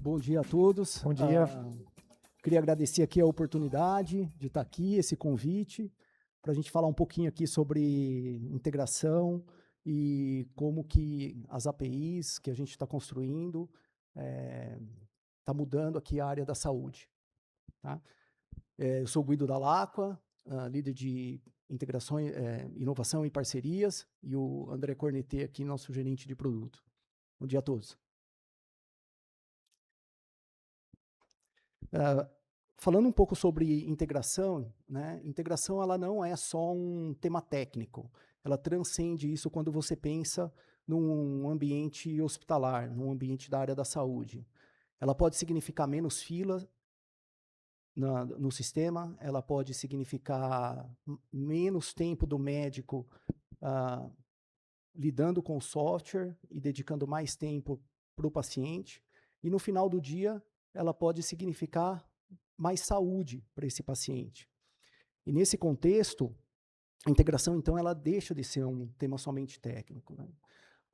Bom dia a todos. Bom dia. Queria agradecer aqui a oportunidade de estar aqui, esse convite, para a gente falar um pouquinho aqui sobre integração e como que as APIs que a gente está construindo está mudando aqui a área da saúde. Tá? Eu sou o Guido Dall'Acqua, líder de integração, inovação e parcerias, e o André Cornetê aqui, nosso gerente de produto. Bom dia a todos. Falando um pouco sobre integração, né? Integração ela não é só um tema técnico, ela transcende isso quando você pensa num ambiente hospitalar, num ambiente da área da saúde. Ela pode significar menos fila no sistema, ela pode significar menos tempo do médico lidando com o software e dedicando mais tempo para o paciente, e no final do dia ela pode significar mais saúde para esse paciente. E nesse contexto, a integração, então, ela deixa de ser um tema somente técnico, né?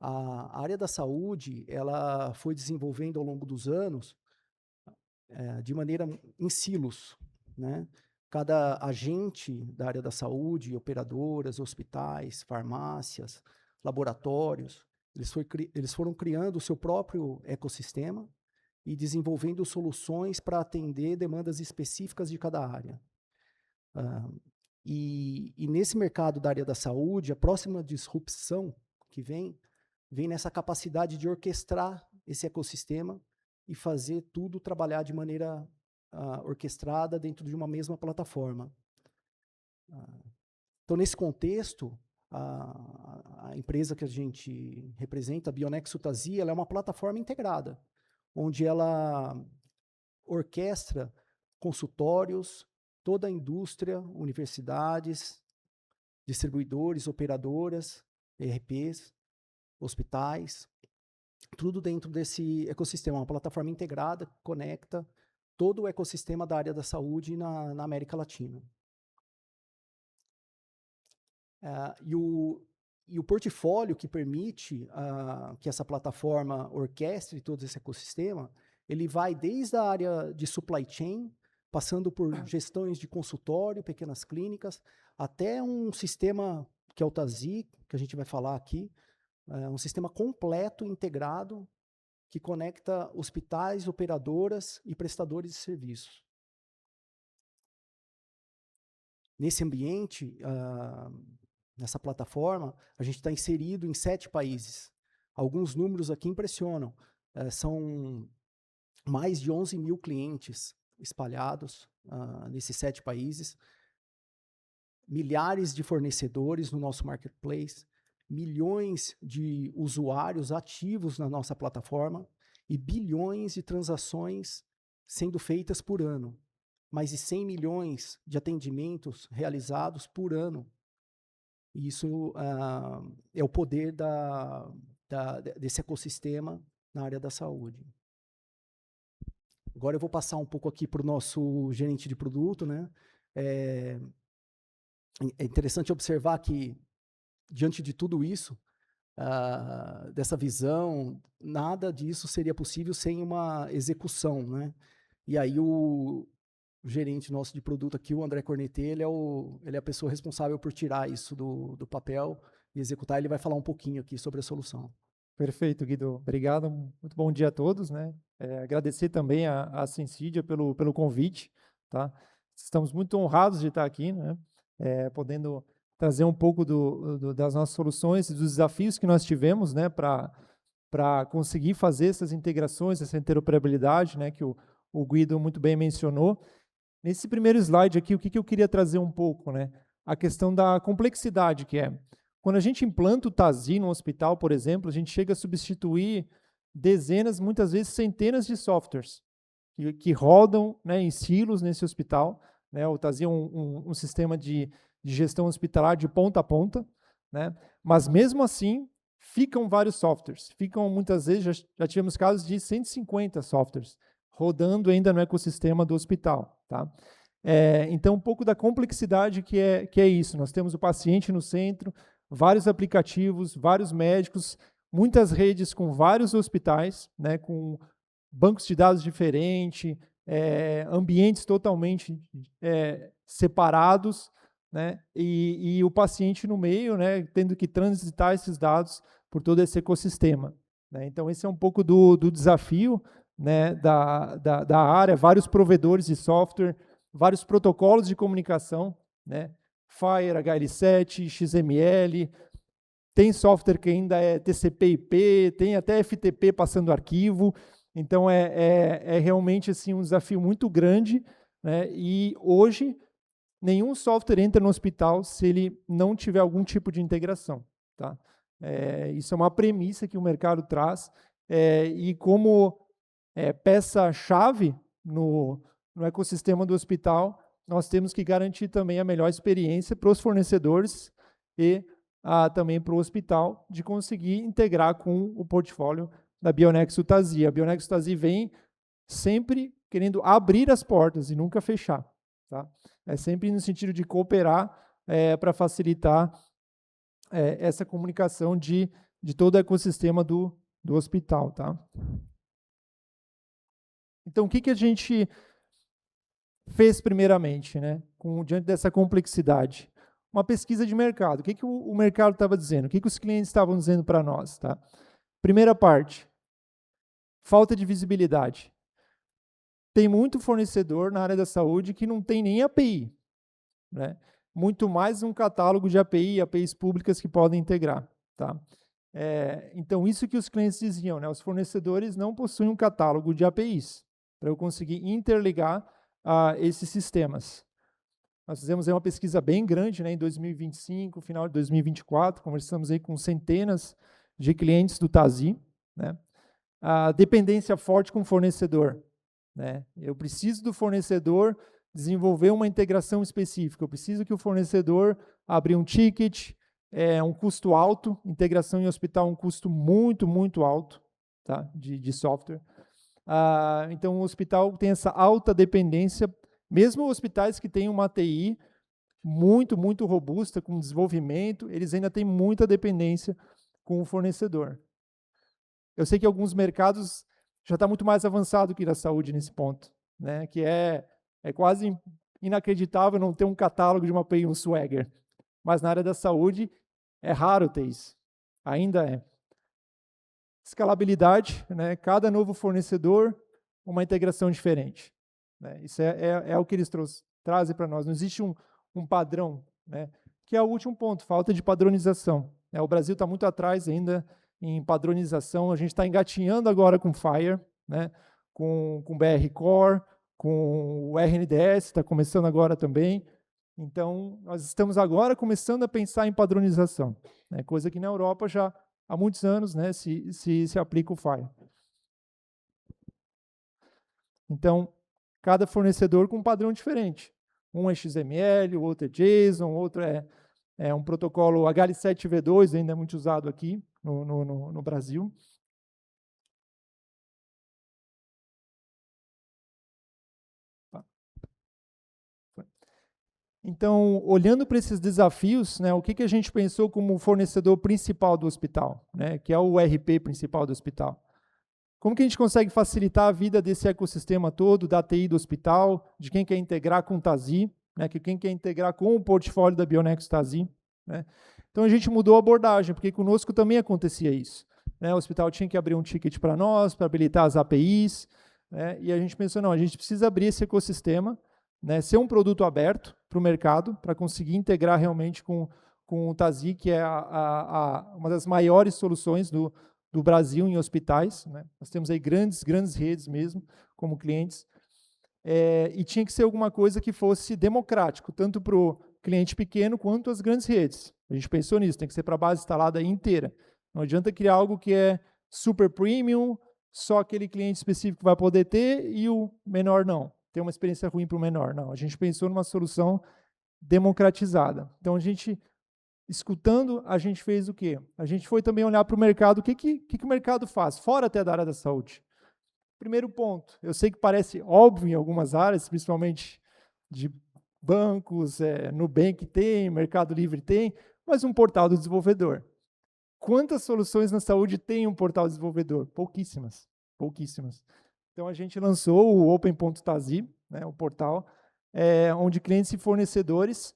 A área da saúde, ela foi desenvolvendo ao longo dos anos de maneira em silos, né? Cada agente da área da saúde, operadoras, hospitais, farmácias, laboratórios, eles foram criando o seu próprio ecossistema e desenvolvendo soluções para atender demandas específicas de cada área. E nesse mercado da área da saúde, a próxima disrupção que vem nessa capacidade de orquestrar esse ecossistema e fazer tudo trabalhar de maneira orquestrada dentro de uma mesma plataforma. Então, nesse contexto, a empresa que a gente representa, a Bionexo Tazia, ela é uma plataforma integrada, onde ela orquestra consultórios, toda a indústria, universidades, distribuidores, operadoras, ERPs, hospitais, tudo dentro desse ecossistema, uma plataforma integrada que conecta todo o ecossistema da área da saúde na América Latina. E o portfólio que permite que essa plataforma orquestre todo esse ecossistema, ele vai desde a área de supply chain, passando por gestões de consultório, pequenas clínicas, até um sistema que é o TASI, que a gente vai falar aqui, um sistema completo, integrado, que conecta hospitais, operadoras e prestadores de serviços. Nesse ambiente, nessa plataforma, a gente está inserido em 7 países. Alguns números aqui impressionam. São mais de 11 mil clientes espalhados nesses 7 países, milhares de fornecedores no nosso marketplace, milhões de usuários ativos na nossa plataforma e bilhões de transações sendo feitas por ano. Mais de 100 milhões de atendimentos realizados por ano. E isso é o poder desse ecossistema na área da saúde. Agora eu vou passar um pouco aqui para o nosso gerente de produto, né? É interessante observar que, diante de tudo isso, dessa visão, nada disso seria possível sem uma execução, né? E aí o gerente nosso de produto aqui, o André Cornetê, ele é a pessoa responsável por tirar isso do papel e executar. Ele vai falar um pouquinho aqui sobre a solução. Perfeito, Guido. Obrigado. Muito bom dia a todos, né? Agradecer também a Sensidia pelo convite, tá? Estamos muito honrados de estar aqui, né? Podendo trazer um pouco das nossas soluções e dos desafios que nós tivemos, né? Para conseguir fazer essas integrações, essa interoperabilidade, né? Que o Guido muito bem mencionou. Nesse primeiro slide aqui, o que eu queria trazer um pouco, né? A questão da complexidade que é. Quando a gente implanta o TASI no hospital, por exemplo, a gente chega a substituir dezenas, muitas vezes centenas de softwares que rodam, né, em silos nesse hospital, né? O TASI é um sistema de gestão hospitalar de ponta a ponta, né? Mas mesmo assim, ficam vários softwares. Ficam, muitas vezes, já tivemos casos de 150 softwares rodando ainda no ecossistema do hospital, tá? Então, um pouco da complexidade que é isso. Nós temos o paciente no centro, vários aplicativos, vários médicos, muitas redes com vários hospitais, né, com bancos de dados diferentes, ambientes totalmente separados, né? E o paciente no meio, né, tendo que transitar esses dados por todo esse ecossistema, né? Então, esse é um pouco do desafio, né, da área, vários provedores de software, vários protocolos de comunicação, né? FHIR, HL7, XML, tem software que ainda é TCP/IP, tem até FTP passando arquivo. Então, é realmente assim, um desafio muito grande, né? E hoje, nenhum software entra no hospital se ele não tiver algum tipo de integração. Tá? Isso é uma premissa que o mercado traz. E como peça-chave no ecossistema do hospital, nós temos que garantir também a melhor experiência para os fornecedores e também para o hospital, de conseguir integrar com o portfólio da Bionexus TASI. A Bionexus TASI vem sempre querendo abrir as portas e nunca fechar. Tá? É sempre no sentido de cooperar para facilitar essa comunicação de todo o ecossistema do hospital. Tá? Então, o que a gente fez primeiramente, né, diante dessa complexidade? Uma pesquisa de mercado. O que o mercado estava dizendo? O que os clientes estavam dizendo para nós? Tá? Primeira parte, falta de visibilidade. Tem muito fornecedor na área da saúde que não tem nem API, né? Muito mais um catálogo de APIs públicas que podem integrar. Tá? Então, isso que os clientes diziam, né? Os fornecedores não possuem um catálogo de APIs para eu conseguir interligar esses sistemas. Nós fizemos aí uma pesquisa bem grande, né, em 2025, final de 2024, conversamos aí com centenas de clientes do TASI, né? A dependência forte com o fornecedor, né? Eu preciso do fornecedor desenvolver uma integração específica, eu preciso que o fornecedor abra um ticket, um custo alto, integração em hospital um custo muito, muito alto, tá? de software. Então, o hospital tem essa alta dependência. Mesmo hospitais que têm uma TI muito, muito robusta, com desenvolvimento, eles ainda têm muita dependência com o fornecedor. Eu sei que alguns mercados já está muito mais avançado que da saúde nesse ponto, né? Que é quase inacreditável não ter um catálogo de uma API, um Swagger. Mas na área da saúde é raro ter isso. Ainda é. Escalabilidade, né? Cada novo fornecedor, uma integração diferente. Isso é o que eles trazem para nós. Não existe um padrão, né? Que é o último ponto, falta de padronização. O Brasil está muito atrás ainda em padronização. A gente está engatinhando agora com FHIR, né? com BR Core, com o RNDS, está começando agora também. Então, nós estamos agora começando a pensar em padronização, né? Coisa que na Europa já há muitos anos, né, se aplica o FHIR. Então, cada fornecedor com um padrão diferente. Um é XML, o outro é JSON, o outro é um protocolo HL7V2, ainda é muito usado aqui no Brasil. Então, olhando para esses desafios, né, o que a gente pensou como fornecedor principal do hospital, né, que é o ERP principal do hospital? Como que a gente consegue facilitar a vida desse ecossistema todo, da TI do hospital, de quem quer integrar com o TASI, né, quem quer integrar com o portfólio da Bionexus TASI, né? Então, a gente mudou a abordagem, porque conosco também acontecia isso, né? O hospital tinha que abrir um ticket para nós, para habilitar as APIs, né? E a gente pensou, não, a gente precisa abrir esse ecossistema, né, ser um produto aberto para o mercado, para conseguir integrar realmente com o TASI, que é uma das maiores soluções do Brasil em hospitais, né? Nós temos aí grandes redes mesmo, como clientes, e tinha que ser alguma coisa que fosse democrático, tanto para o cliente pequeno quanto as grandes redes. A gente pensou nisso, tem que ser para a base instalada inteira. Não adianta criar algo que é super premium, só aquele cliente específico vai poder ter e o menor não. Ter uma experiência ruim para o menor. Não, a gente pensou numa solução democratizada. Então, escutando, a gente fez o quê? A gente foi também olhar para o mercado, o que o mercado faz, fora até da área da saúde. Primeiro ponto, eu sei que parece óbvio em algumas áreas, principalmente de bancos, Nubank tem, Mercado Livre tem, mas um portal do desenvolvedor. Quantas soluções na saúde tem um portal desenvolvedor? Pouquíssimas, pouquíssimas. Então, a gente lançou o Open.tazi, né, o portal, onde clientes e fornecedores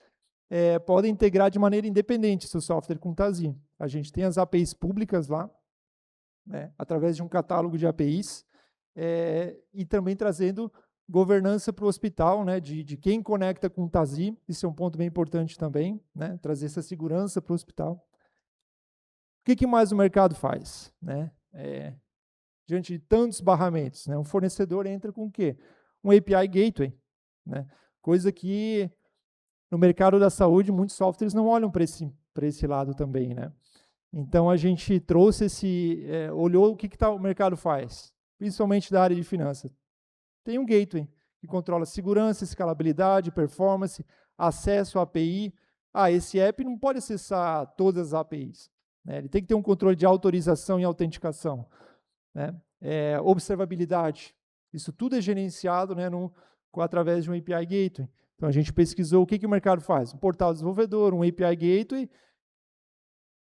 podem integrar de maneira independente seu software com o Tazi. A gente tem as APIs públicas lá, né, através de um catálogo de APIs, e também trazendo governança para o hospital, né, de quem conecta com o Tazi. Isso é um ponto bem importante também, né, trazer essa segurança para o hospital. O que mais o mercado faz, né? Diante de tantos barramentos, né? Um fornecedor entra com o quê? Um API Gateway, né? Coisa que no mercado da saúde muitos softwares não olham para esse lado também, né? Então a gente trouxe olhou o que o mercado faz, principalmente da área de finanças. Tem um gateway que controla segurança, escalabilidade, performance, acesso à API. Esse app não pode acessar todas as APIs, né? Ele tem que ter um controle de autorização e autenticação, né? Observabilidade. Isso tudo é gerenciado, né, através de um API Gateway. Então, a gente pesquisou o que o mercado faz. Um portal desenvolvedor, um API Gateway.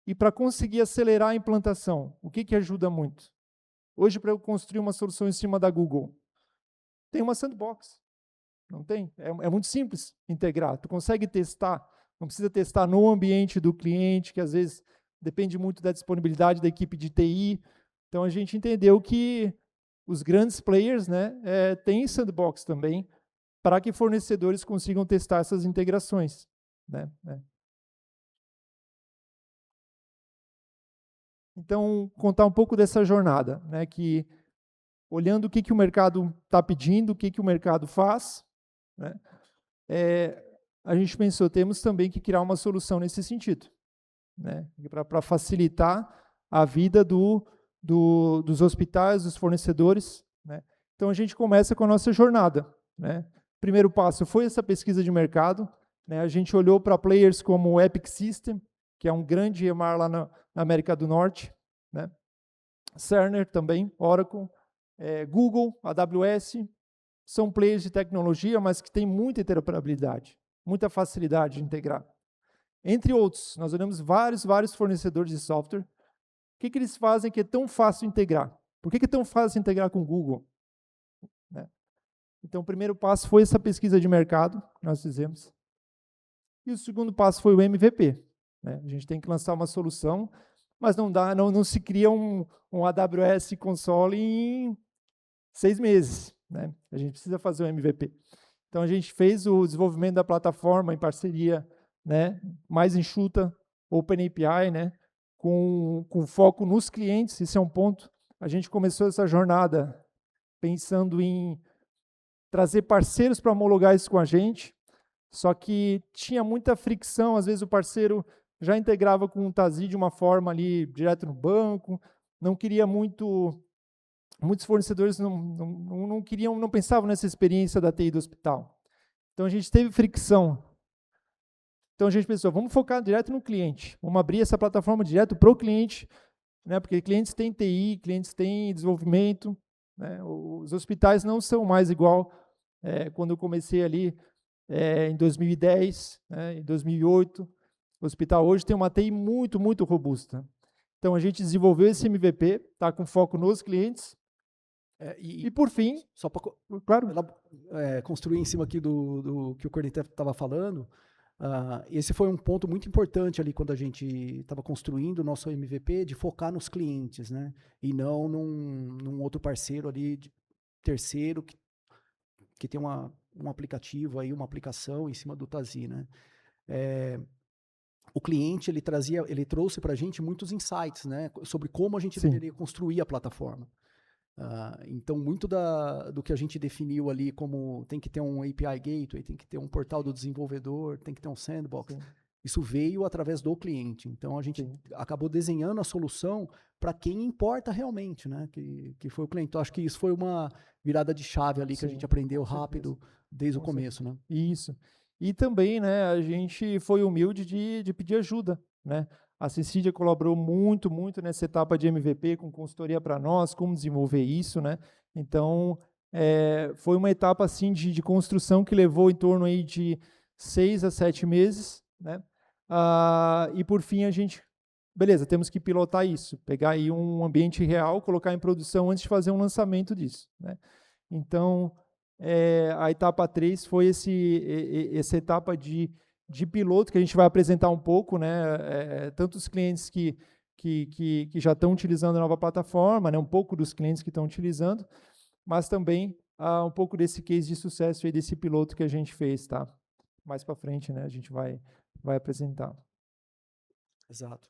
E para conseguir acelerar a implantação, o que ajuda muito? Hoje, para eu construir uma solução em cima da Google, tem uma sandbox. Não tem? É muito simples integrar. Tu consegue testar. Não precisa testar no ambiente do cliente, que às vezes depende muito da disponibilidade da equipe de TI. Então, a gente entendeu que os grandes players, né, têm sandbox também, para que fornecedores consigam testar essas integrações, né? Então, contar um pouco dessa jornada, né, que olhando o que o mercado está pedindo, o que o mercado faz, né, a gente pensou, temos também que criar uma solução nesse sentido, né, para facilitar a vida dos hospitais, dos fornecedores, né. Então, a gente começa com a nossa jornada, né. Primeiro passo foi essa pesquisa de mercado, né, a gente olhou para players como o Epic System, que é um grande EMR lá na América do Norte, né, Cerner também, Oracle, Google, AWS, são players de tecnologia, mas que têm muita interoperabilidade, muita facilidade de integrar. Entre outros, nós olhamos vários fornecedores de software. O que eles fazem que é tão fácil integrar? Por que é tão fácil integrar com o Google? Né? Então, o primeiro passo foi essa pesquisa de mercado que nós fizemos. E o segundo passo foi o MVP. Né? A gente tem que lançar uma solução, mas não se cria um AWS Console em 6 meses. Né? A gente precisa fazer um MVP. Então, a gente fez o desenvolvimento da plataforma em parceria, né, mais enxuta, OpenAPI, né, com foco nos clientes. Esse é um ponto. A gente começou essa jornada pensando em trazer parceiros para homologar isso com a gente, só que tinha muita fricção, às vezes o parceiro já integrava com o Tazi de uma forma ali, direto no banco, não queria muitos fornecedores não queriam, não pensavam nessa experiência da TI do hospital. Então, a gente teve fricção. Então, a gente pensou, vamos focar direto no cliente, vamos abrir essa plataforma direto para o cliente, né, porque clientes têm TI, clientes têm desenvolvimento, né, os hospitais não são mais igual quando eu comecei ali em 2010, né, em 2008, o hospital hoje tem uma TI muito robusta. Então, a gente desenvolveu esse MVP, tá, com foco nos clientes, e por fim... Só para claro. construir em cima aqui do que o Corneta estava falando, esse foi um ponto muito importante ali quando a gente estava construindo o nosso MVP, de focar nos clientes, né, e não num outro parceiro ali, terceiro, que tem um aplicativo, aí, uma aplicação em cima do Tazi, né. O cliente ele trouxe para a gente muitos insights, né, sobre como a gente deveria construir a plataforma. Então, muito do que a gente definiu ali como tem que ter um API Gateway, tem que ter um portal do desenvolvedor, tem que ter um sandbox, isso veio através do cliente. Então, a gente acabou desenhando a solução para quem importa realmente, né, que foi o cliente. Então, acho que isso foi uma virada de chave ali que a gente aprendeu rápido desde o começo. Né? Isso. E também, né, a gente foi humilde de pedir ajuda, né? A Cecília colaborou muito nessa etapa de MVP, com consultoria para nós, como desenvolver isso, né? Então, foi uma etapa assim de construção que levou em torno aí de 6 a 7 meses, né? E por fim a gente beleza, temos que pilotar isso, pegar aí um ambiente real, colocar em produção antes de fazer um lançamento disso, né? Então, a etapa 3 foi essa etapa de piloto, que a gente vai apresentar um pouco, né? Tanto os clientes que já estão utilizando a nova plataforma, né? Um pouco dos clientes que estão utilizando, mas também um pouco desse case de sucesso aí, desse piloto que a gente fez, tá? Mais para frente, né? A gente vai apresentar. Exato.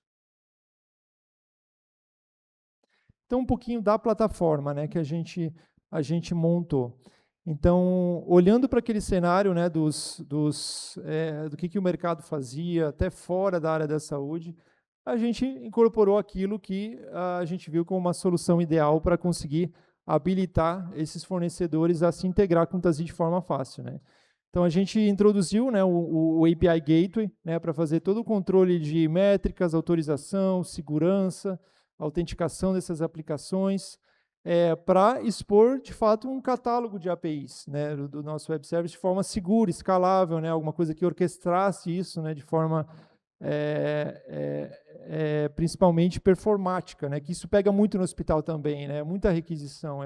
Então, um pouquinho da plataforma, né, que a gente montou. Então, olhando para aquele cenário, né, do que o mercado fazia, até fora da área da saúde, a gente incorporou aquilo que a gente viu como uma solução ideal para conseguir habilitar esses fornecedores a se integrar com o Tazee de forma fácil, né? Então, a gente introduziu, né, o API Gateway, né, para fazer todo o controle de métricas, autorização, segurança, autenticação dessas aplicações, para expor, de fato, um catálogo de APIs, né, do nosso web service de forma segura, escalável, né, alguma coisa que orquestrasse isso, né, de forma principalmente performática, né, que isso pega muito no hospital também, né, muita requisição,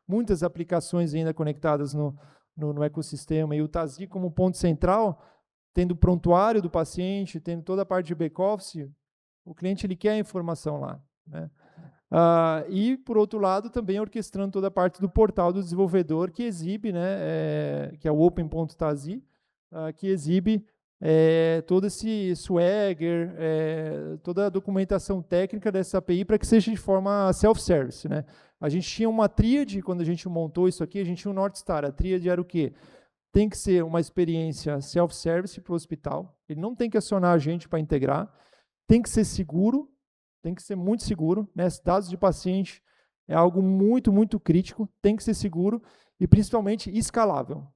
muitas aplicações ainda conectadas no ecossistema, e o Tazee como ponto central, tendo o prontuário do paciente, tendo toda a parte de back-office, o cliente ele quer a informação lá, né? E, por outro lado, também orquestrando toda a parte do portal do desenvolvedor, que exibe, né, que é o open.tazee, que exibe todo esse swagger, toda a documentação técnica dessa API para que seja de forma self-service, né? A gente tinha uma tríade, quando a gente montou isso aqui, a gente tinha um North Star. A tríade era o quê? Tem que ser uma experiência self-service para o hospital, ele não tem que acionar a gente para integrar, tem que ser seguro, tem que ser muito seguro, né? Dados de paciente é algo muito, muito crítico, tem que ser seguro e principalmente escalável.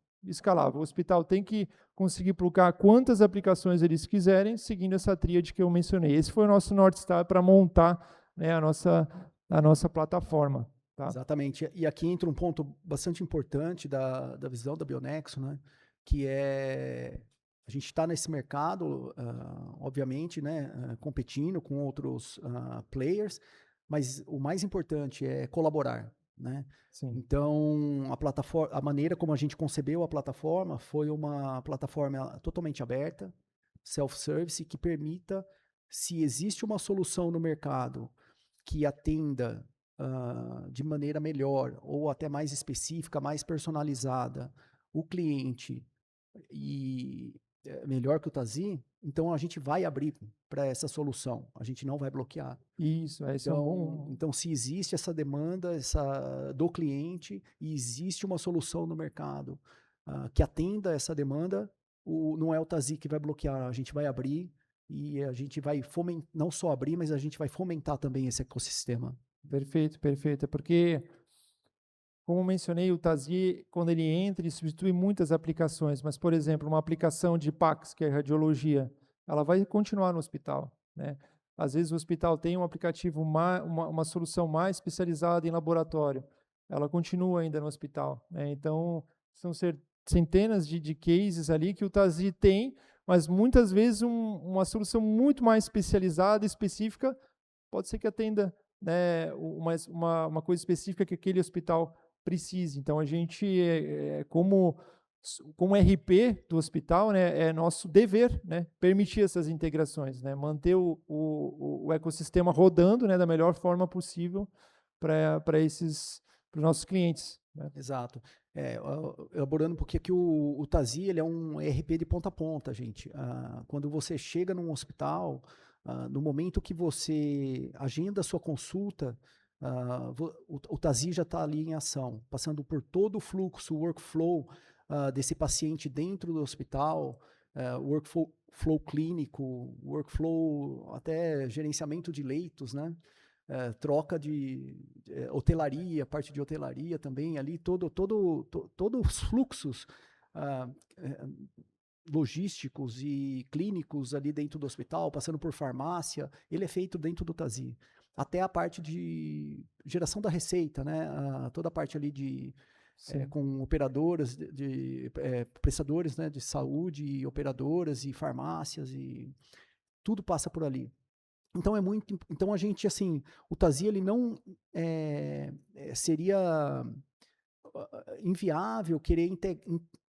O hospital tem que conseguir plugar quantas aplicações eles quiserem, seguindo essa tríade que eu mencionei. Esse foi o nosso North Star para montar, né, a nossa plataforma. Tá? Exatamente. E aqui entra um ponto bastante importante da visão da Bionexo, né, que é a gente está nesse mercado, obviamente, né, competindo com outros players, mas o mais importante é colaborar, né? Sim. Então, a maneira como a gente concebeu a plataforma foi uma plataforma totalmente aberta, self-service, que permita, se existe uma solução no mercado que atenda de maneira melhor ou até mais específica, mais personalizada, o cliente e melhor que o Tazee, então a gente vai abrir para essa solução, a gente não vai bloquear. Isso, esse é um bom... Então, se existe essa demanda do cliente e existe uma solução no mercado que atenda essa demanda, não é o Tazee que vai bloquear, a gente vai abrir e a gente vai fomentar, não só abrir, mas a gente vai fomentar também esse ecossistema. Perfeito, perfeito. É porque, como mencionei, o Tazee, quando ele entra, ele substitui muitas aplicações, mas, por exemplo, uma aplicação de PACS, que é radiologia, ela vai continuar no hospital, né? Às vezes o hospital tem um aplicativo, uma solução mais especializada em laboratório, ela continua ainda no hospital, né? Então, são centenas de cases ali que o Tazee tem, mas muitas vezes uma solução muito mais especializada, específica, pode ser que atenda, né, uma coisa específica que aquele hospital precise. Então, a gente, como RP do hospital, né, é nosso dever, né, permitir essas integrações, né, manter o ecossistema rodando, né, da melhor forma possível para os nossos clientes. Né? Exato. Elaborando um pouquinho aqui, o Tazee, ele é um ERP de ponta a ponta, gente. Quando você chega num hospital, no momento que você agenda a sua consulta, o Tazee já está ali em ação, passando por todo o fluxo, o workflow desse paciente dentro do hospital, workflow clínico, workflow até gerenciamento de leitos, né? Troca de hotelaria, parte de hotelaria também, ali todos os fluxos logísticos e clínicos ali dentro do hospital, passando por farmácia, ele é feito dentro do Tazee. Até a parte de geração da receita, né? Toda a parte ali com operadoras, prestadores, né, de saúde, operadoras e farmácias, e tudo passa por ali. Então então a gente assim, o TASI ele não seria inviável querer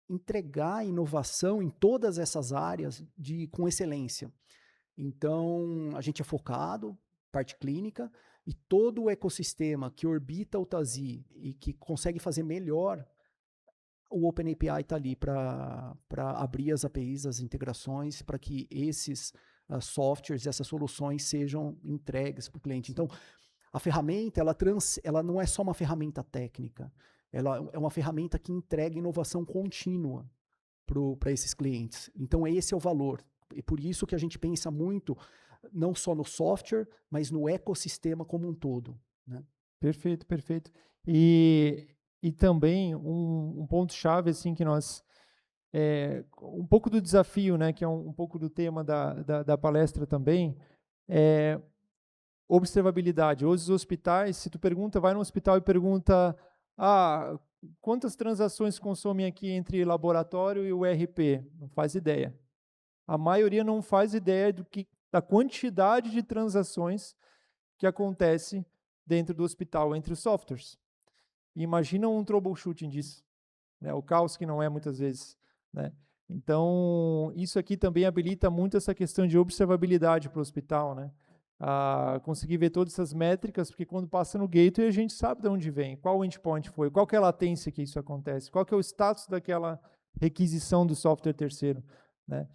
entregar inovação em todas essas áreas com excelência. Então, a gente é focado, parte clínica, e todo o ecossistema que orbita o TASI e que consegue fazer melhor, o OpenAPI está ali para abrir as APIs, as integrações, para que esses softwares, essas soluções sejam entregues para o cliente. Então, a ferramenta, ela não é só uma ferramenta técnica, ela é uma ferramenta que entrega inovação contínua para esses clientes. Então, esse é o valor. E por isso que a gente pensa muito, não só no software, mas no ecossistema como um todo. Né? Perfeito, perfeito. E também um ponto-chave assim, que nós... um pouco do desafio, né, que é um pouco do tema da palestra também, é observabilidade. Hoje os hospitais, se tu vai no hospital e pergunta, quantas transações consomem aqui entre laboratório e o ERP? Não faz ideia. A maioria não faz ideia da quantidade de transações que acontece dentro do hospital entre os softwares. E imagina um troubleshooting disso, né? O caos que não é muitas vezes, né? Então, isso aqui também habilita muito essa questão de observabilidade para o hospital, né? Conseguir ver todas essas métricas, porque quando passa no gateway a gente sabe de onde vem, qual endpoint foi, qual que é a latência que isso acontece, qual que é o status daquela requisição do software terceiro, né?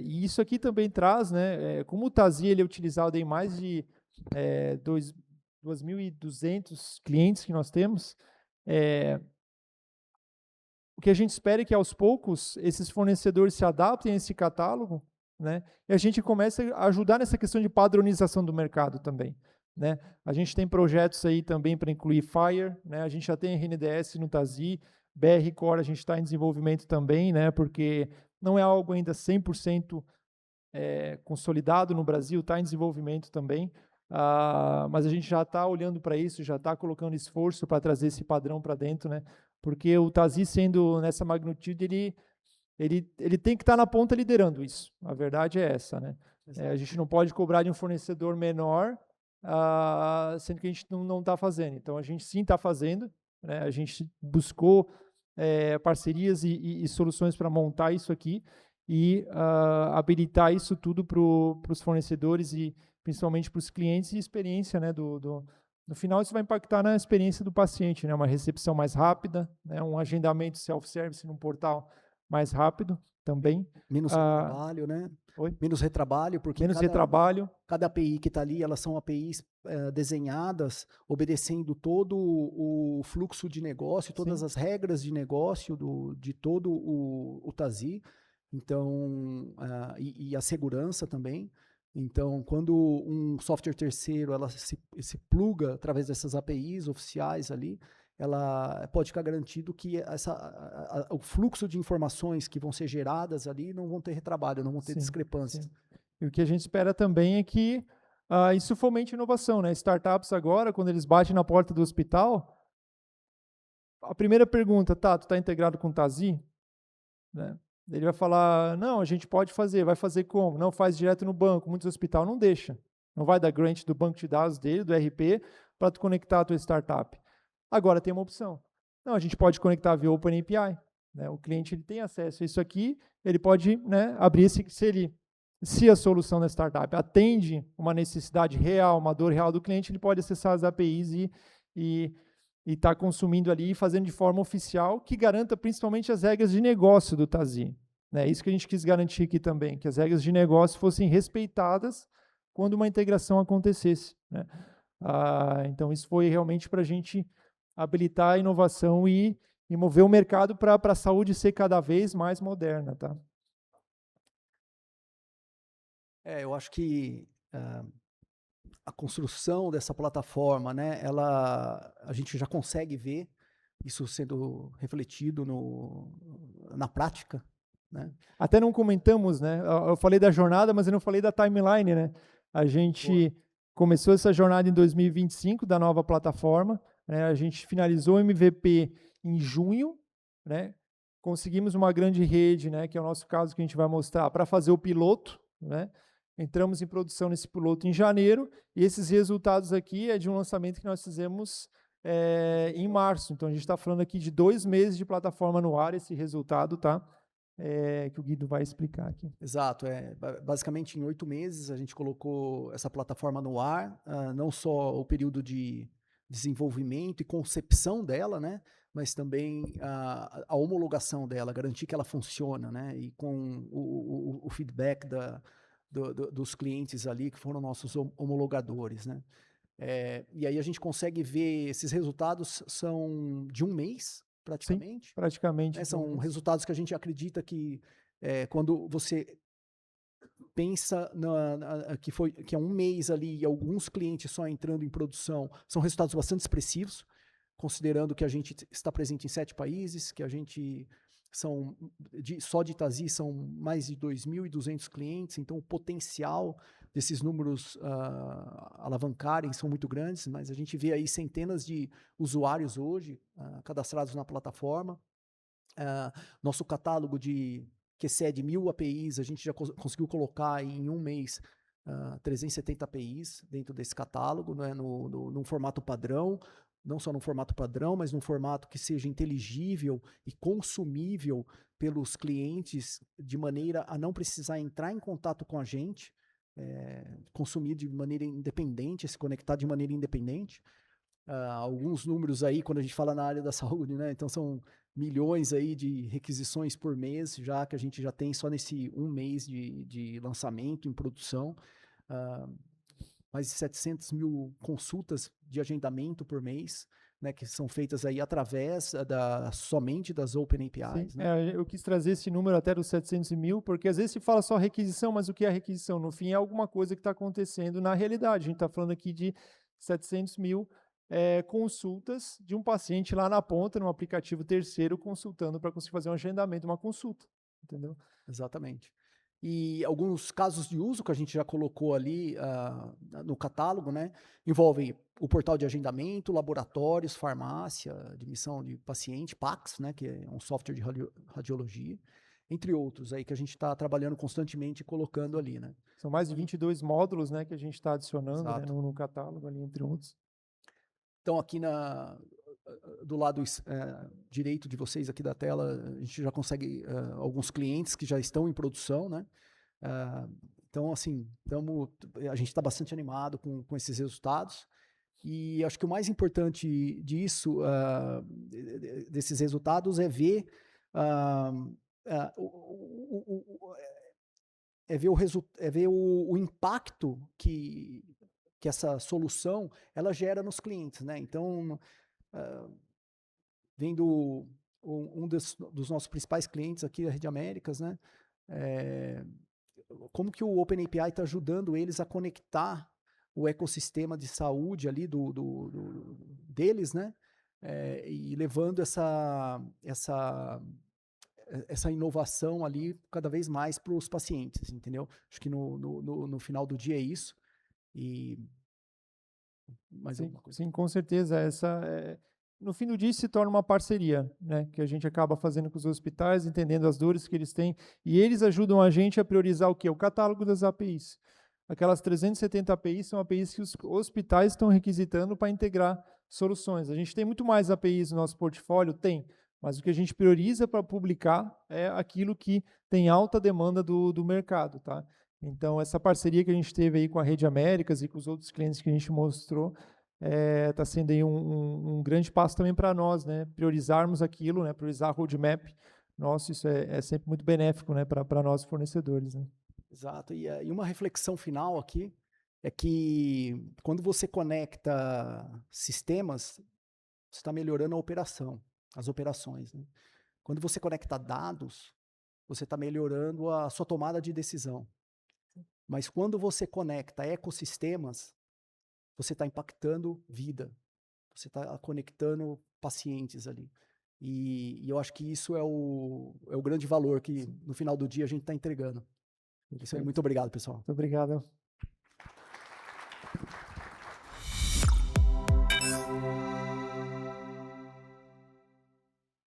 E isso aqui também traz, né? Como o TASI ele é utilizado em mais de 2.200 clientes que nós temos, o que a gente espera é que, aos poucos, esses fornecedores se adaptem a esse catálogo, né? E a gente comece a ajudar nessa questão de padronização do mercado também, né? A gente tem projetos aí também para incluir Fire, né? A gente já tem RNDS no TASI, BR Core a gente está em desenvolvimento também, né? Porque não é algo ainda 100% consolidado no Brasil, está em desenvolvimento também, mas a gente já está olhando para isso, já está colocando esforço para trazer esse padrão para dentro, né? Porque o TASI, sendo nessa magnitude, ele tem que estar na ponta liderando isso. A verdade é essa, né? A gente não pode cobrar de um fornecedor menor, sendo que a gente não está fazendo. Então, a gente sim está fazendo, né? A gente buscou parcerias e soluções para montar isso aqui e habilitar isso tudo para os fornecedores e principalmente para os clientes e experiência, né, no final, isso vai impactar na experiência do paciente, né? Uma recepção mais rápida, né? Um agendamento self-service num portal mais rápido também. Menos retrabalho, né? Oi? Menos retrabalho, porque Menos retrabalho. Cada API que está ali, elas são APIs desenhadas, obedecendo todo o fluxo de negócio, todas Sim. as regras de negócio de todo o TASI, então, e a segurança também. Então, quando um software terceiro ela se pluga através dessas APIs oficiais ali, ela pode ficar garantido que o fluxo de informações que vão ser geradas ali não vão ter retrabalho, não vão ter discrepâncias. Sim. E o que a gente espera também é que isso fomente inovação, né? Startups agora, quando eles batem na porta do hospital, a primeira pergunta, tu está integrado com o TASI? Né? Ele vai falar, não, a gente pode fazer, vai fazer como? Não, faz direto no banco, muitos hospitais não deixam. Não vai dar grant do banco de dados dele, do RP, para tu conectar a tua startup. Agora tem uma opção. Não, a gente pode conectar via OpenAPI. Né? O cliente ele tem acesso a isso aqui, ele pode, né, abrir se a solução da startup atende uma necessidade real, uma dor real do cliente, ele pode acessar as APIs e está consumindo ali e fazendo de forma oficial, que garanta principalmente as regras de negócio do TASI. É isso que a gente quis garantir aqui também, que as regras de negócio fossem respeitadas quando uma integração acontecesse. Né? Então, isso foi realmente para a gente habilitar a inovação e mover o mercado para a saúde ser cada vez mais moderna. Tá? Eu acho que a construção dessa plataforma, né, a gente já consegue ver isso sendo refletido na prática. Né? Até não comentamos, né? Eu falei da jornada, mas eu não falei da timeline, né? A gente começou essa jornada em 2025 da nova plataforma, né? A gente finalizou o MVP em junho, né? Conseguimos uma grande rede, né? Que é o nosso caso que a gente vai mostrar para fazer o piloto, né? Entramos em produção nesse piloto em janeiro, e esses resultados aqui é de um lançamento que nós fizemos em março. Então, a gente está falando aqui de 2 meses de plataforma no ar, esse resultado, tá? Que o Guido vai explicar aqui. Exato, basicamente em 8 meses a gente colocou essa plataforma no ar, não só o período de desenvolvimento e concepção dela, né, mas também a homologação dela, garantir que ela funciona, né, e com o feedback dos clientes ali, que foram nossos homologadores, né. E aí a gente consegue ver, esses resultados são de 1 mês, Sim, praticamente. praticamente. São resultados que a gente acredita que, quando você pensa que é 1 mês ali e alguns clientes só entrando em produção, são resultados bastante expressivos, considerando que a gente está presente em 7 países, que a gente só de Itazi são mais de 2.200 clientes, então o potencial desses números alavancarem são muito grandes, mas a gente vê aí centenas de usuários hoje cadastrados na plataforma. Nosso catálogo que excede 1.000 APIs, a gente já conseguiu colocar em 1 mês 370 APIs dentro desse catálogo, né, num formato padrão, não só num formato padrão, mas num formato que seja inteligível e consumível pelos clientes, de maneira a não precisar entrar em contato com a gente, consumir de maneira independente, se conectar de maneira independente. Alguns números aí, quando a gente fala na área da saúde, né? Então são milhões aí de requisições por mês, já que a gente já tem só nesse 1 mês de lançamento em produção. Mais de 700 mil consultas de agendamento por mês, né, que são feitas aí através somente das Open APIs. Né? Eu quis trazer esse número até dos 700 mil, porque às vezes se fala só requisição, mas o que é requisição? No fim é alguma coisa que está acontecendo na realidade. A gente está falando aqui de 700 mil consultas de um paciente lá na ponta, num aplicativo terceiro, consultando para conseguir fazer um agendamento, uma consulta. Entendeu? Exatamente. E alguns casos de uso que a gente já colocou ali no catálogo, né, envolvem o portal de agendamento, laboratórios, farmácia, admissão de paciente, PACS, né, que é um software de radiologia, entre outros aí que a gente está trabalhando constantemente e colocando ali, né. São mais de 22 módulos, né, que a gente está adicionando, né, no catálogo ali, entre outros. Então, aqui do lado direito de vocês aqui da tela, a gente já consegue alguns clientes que já estão em produção, né? Então, assim, a gente está bastante animado com esses resultados. E acho que o mais importante disso, desses resultados, é ver o impacto que essa solução ela gera nos clientes, né? Então, vendo um dos nossos principais clientes aqui, a Rede Américas, né? Como que o OpenAPI está ajudando eles a conectar o ecossistema de saúde ali deles, né? E levando essa inovação ali cada vez mais para os pacientes, entendeu? Acho que no final do dia é isso. E mais alguma coisa? Sim, com certeza. No fim do dia se torna uma parceria, né, que a gente acaba fazendo com os hospitais, entendendo as dores que eles têm, e eles ajudam a gente a priorizar o quê? O catálogo das APIs. Aquelas 370 APIs são APIs que os hospitais estão requisitando para integrar soluções. A gente tem muito mais APIs no nosso portfólio? Tem, mas o que a gente prioriza para publicar é aquilo que tem alta demanda do mercado, tá? Então, essa parceria que a gente teve aí com a Rede Américas e com os outros clientes que a gente mostrou, está sendo aí um grande passo também para nós, né? Priorizarmos aquilo, né? Priorizar a roadmap. Nossa, isso é sempre muito benéfico, né? Para nós fornecedores, né? Exato. E uma reflexão final aqui é que quando você conecta sistemas, você está melhorando as operações. Né? Quando você conecta dados, você está melhorando a sua tomada de decisão. Mas quando você conecta ecossistemas, você está impactando vida. Você está conectando pacientes ali. E eu acho que isso é o grande valor que, no final do dia, a gente está entregando. Isso aí. Muito obrigado, pessoal. Muito obrigado.